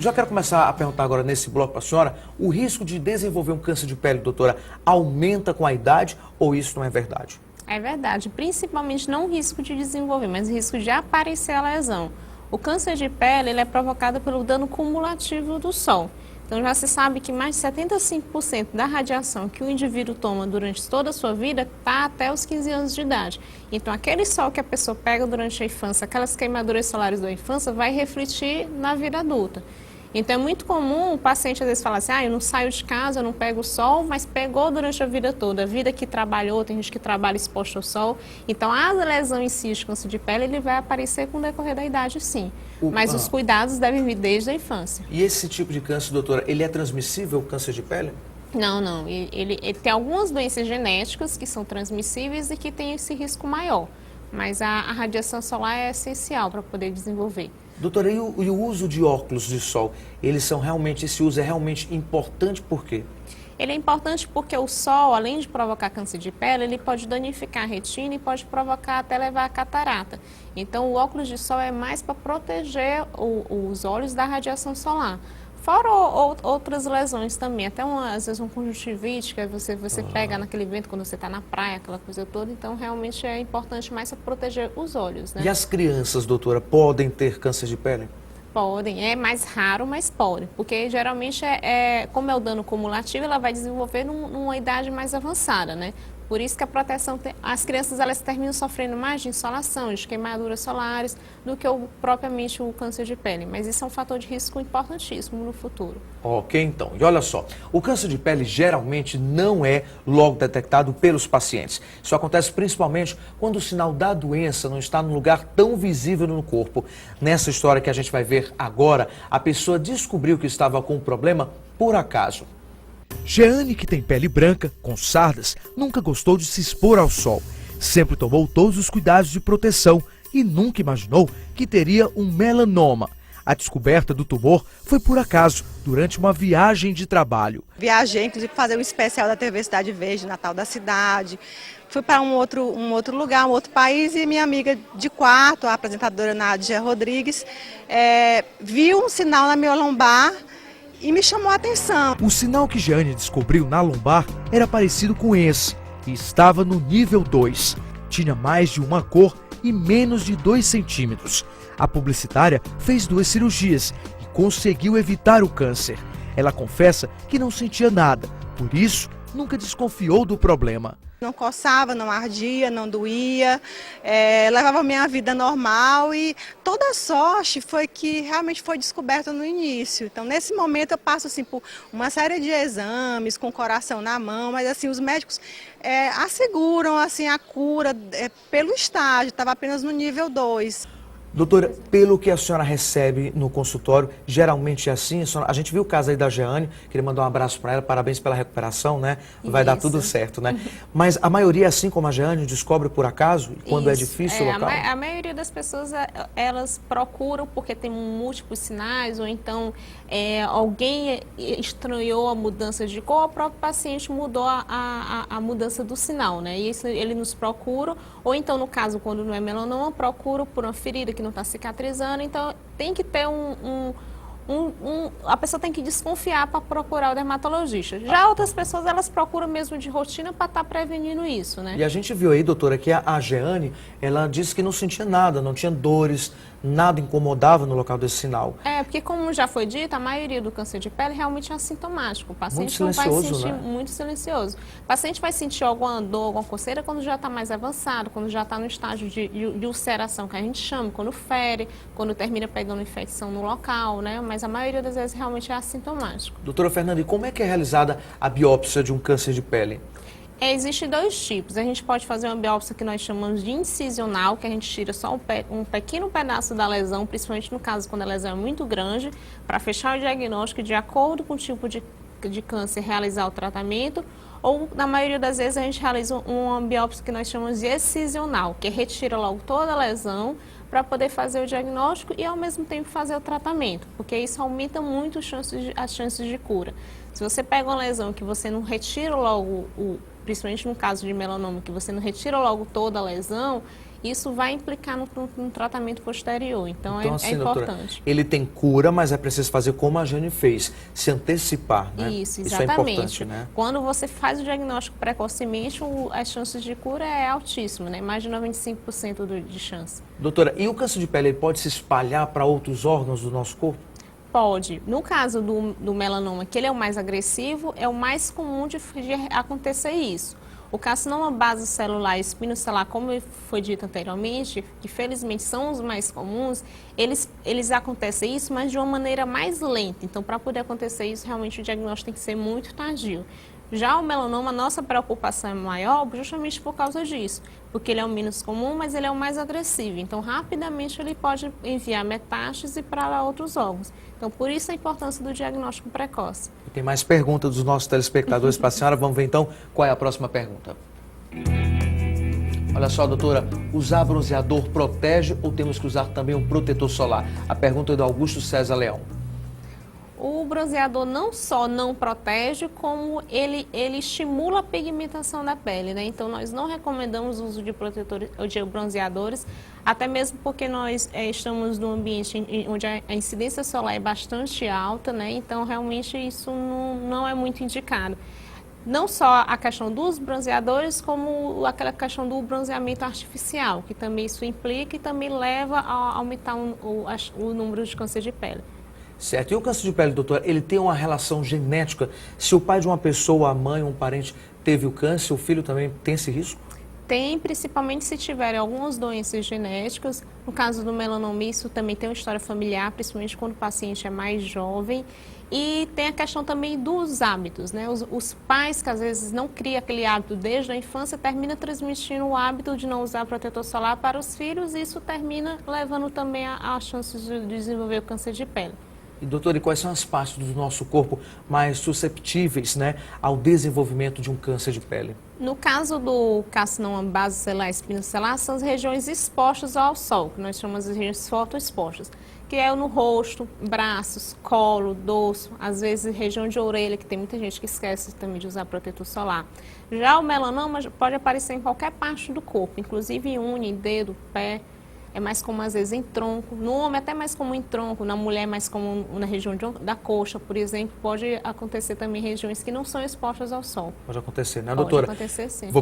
Já quero começar a perguntar agora nesse bloco para a senhora, o risco de desenvolver um câncer de pele, doutora, aumenta com a idade ou isso não é verdade? É verdade, principalmente não o risco de desenvolver, mas o risco de aparecer a lesão. O câncer de pele ele é provocado pelo dano cumulativo do sol. Então já se sabe que mais de 75% da radiação que o indivíduo toma durante toda a sua vida está até os 15 anos de idade. Então aquele sol que a pessoa pega durante a infância, aquelas queimaduras solares da infância, vai refletir na vida adulta. Então é muito comum o paciente às vezes falar assim, eu não saio de casa, eu não pego o sol, mas pegou durante a vida toda, a vida que trabalhou, tem gente que trabalha exposto ao sol. Então a lesão em si de câncer de pele, ele vai aparecer com o decorrer da idade sim. Mas os cuidados devem vir desde a infância. E esse tipo de câncer, doutora, ele é transmissível, o câncer de pele? Não. Ele tem algumas doenças genéticas que são transmissíveis e que têm esse risco maior. Mas a radiação solar é essencial para poder desenvolver. Doutora, e o uso de óculos de sol, esse uso é realmente importante por quê? Ele é importante porque o sol, além de provocar câncer de pele, ele pode danificar a retina e pode provocar até levar a catarata. Então, o óculos de sol é mais para proteger os olhos da radiação solar. Fora outras lesões também, até às vezes uma conjuntivite, que você pega naquele vento quando você está na praia, aquela coisa toda. Então, realmente é importante mais para proteger os olhos, né? E as crianças, doutora, podem ter câncer de pele? Podem, é mais raro, mas podem, porque geralmente como é o dano cumulativo, ela vai desenvolver numa idade mais avançada, né? Por isso que a proteção, as crianças elas terminam sofrendo mais de insolação, de queimaduras solares, do que propriamente o câncer de pele. Mas isso é um fator de risco importantíssimo no futuro. Ok, então. E olha só, o câncer de pele geralmente não é logo detectado pelos pacientes. Isso acontece principalmente quando o sinal da doença não está num lugar tão visível no corpo. Nessa história que a gente vai ver agora, a pessoa descobriu que estava com o problema por acaso. Jeane, que tem pele branca, com sardas, nunca gostou de se expor ao sol. Sempre tomou todos os cuidados de proteção e nunca imaginou que teria um melanoma. A descoberta do tumor foi por acaso, durante uma viagem de trabalho. Viajei, inclusive, para fazer um especial da TV Cidade Verde, Natal da Cidade. Fui para um outro lugar, um outro país, e minha amiga de quarto, a apresentadora Nádia Rodrigues, viu um sinal na minha lombar e me chamou a atenção. O sinal que Jeane descobriu na lombar era parecido com esse e estava no nível 2. Tinha mais de uma cor e menos de 2 centímetros. A publicitária fez 2 cirurgias e conseguiu evitar o câncer. Ela confessa que não sentia nada, por isso nunca desconfiou do problema. Não coçava, não ardia, não doía, levava a minha vida normal, e toda a sorte foi que realmente foi descoberta no início. Então, nesse momento eu passo assim, por uma série de exames, com o coração na mão, mas assim, os médicos asseguram assim, a cura pelo estágio, estava apenas no nível 2. Doutora, pelo que a senhora recebe no consultório, geralmente é assim? A gente viu o caso aí da Jeane, queria mandar um abraço para ela, parabéns pela recuperação, né? Vai dar tudo certo, né? Mas a maioria, assim como a Jeane, descobre por acaso, quando é difícil o local? A maioria das pessoas, elas procuram porque tem múltiplos sinais, ou então alguém estranhou a mudança de cor, o próprio paciente mudou a mudança do sinal, né? E isso ele nos procura, ou então, no caso, quando não é melanoma, procura por uma ferida que não está cicatrizando. Então tem que ter a pessoa tem que desconfiar para procurar o dermatologista. Já outras pessoas, elas procuram mesmo de rotina para estar prevenindo isso, né? E a gente viu aí, doutora, que a Jeane, ela disse que não sentia nada, não tinha dores, nada incomodava no local desse sinal. Porque como já foi dito, a maioria do câncer de pele realmente é assintomático. O paciente muito silencioso, não vai sentir, né? Muito silencioso. O paciente vai sentir alguma dor, alguma coceira quando já está mais avançado, quando já está no estágio de ulceração, que a gente chama, quando fere, quando termina pegando infecção no local, né? Mas a maioria das vezes realmente é assintomático. Doutora Fernanda, e como é que é realizada a biópsia de um câncer de pele? Existem 2 tipos. A gente pode fazer uma biópsia que nós chamamos de incisional, que a gente tira só um pequeno pedaço da lesão, principalmente no caso quando a lesão é muito grande, para fechar o diagnóstico de acordo com o tipo de câncer, realizar o tratamento. Ou, na maioria das vezes, a gente realiza uma biópsia que nós chamamos de excisional, que retira logo toda a lesão para poder fazer o diagnóstico e, ao mesmo tempo, fazer o tratamento, porque isso aumenta muito as chances de cura. Se você pega uma lesão que você não retira logo, principalmente no caso de melanoma, que você não retira logo toda a lesão, isso vai implicar no tratamento posterior. Então, assim, é importante. doutora, ele tem cura, mas é preciso fazer como a Jane fez, se antecipar, né? Isso, Isso exatamente. é importante, né? Quando você faz o diagnóstico precocemente, as chances de cura é altíssima, né? Mais de 95% de chance. Doutora, e o câncer de pele ele pode se espalhar para outros órgãos do nosso corpo? Pode. No caso do melanoma, que ele é o mais agressivo, é o mais comum de acontecer isso. O carcinoma basocelular e espinocelular, como foi dito anteriormente, que felizmente são os mais comuns, eles acontecem isso, mas de uma maneira mais lenta. Então, para poder acontecer isso, realmente o diagnóstico tem que ser muito tardio. Já o melanoma, a nossa preocupação é maior justamente por causa disso, porque ele é o menos comum, mas ele é o mais agressivo. Então, rapidamente ele pode enviar metástase para outros órgãos. Então, por isso a importância do diagnóstico precoce. E tem mais perguntas dos nossos telespectadores para a senhora. Vamos ver então qual é a próxima pergunta. Olha só, doutora, usar bronzeador protege ou temos que usar também um protetor solar? A pergunta é do Augusto César Leão. O bronzeador não só não protege, como ele estimula a pigmentação da pele, né? Então, nós não recomendamos o uso de protetores ou de bronzeadores, até mesmo porque nós estamos num ambiente onde a incidência solar é bastante alta, né? Então, realmente, isso não é muito indicado. Não só a questão dos bronzeadores, como aquela questão do bronzeamento artificial, que também isso implica e também leva a aumentar o número de câncer de pele. Certo. E o câncer de pele, doutora, ele tem uma relação genética? Se o pai de uma pessoa, a mãe ou um parente teve o câncer, o filho também tem esse risco? Tem, principalmente se tiverem algumas doenças genéticas. No caso do melanoma, isso também tem uma história familiar, principalmente quando o paciente é mais jovem. E tem a questão também dos hábitos, né? Os pais que às vezes não criam aquele hábito desde a infância, termina transmitindo o hábito de não usar protetor solar para os filhos e isso termina levando também a chance de desenvolver o câncer de pele. E, doutora, e quais são as partes do nosso corpo mais susceptíveis, né, ao desenvolvimento de um câncer de pele? No caso do carcinoma basocelular e espinocelular, são as regiões expostas ao sol, que nós chamamos de regiões fotoexpostas, que é no rosto, braços, colo, dorso, às vezes região de orelha, que tem muita gente que esquece também de usar protetor solar. Já o melanoma pode aparecer em qualquer parte do corpo, inclusive em unha, em dedo, pé. É mais comum, às vezes, em tronco. No homem, até mais comum em tronco. Na mulher, é mais comum na região da coxa, por exemplo. Pode acontecer também em regiões que não são expostas ao sol. Pode acontecer, né, Pode doutora? acontecer, sim. Vou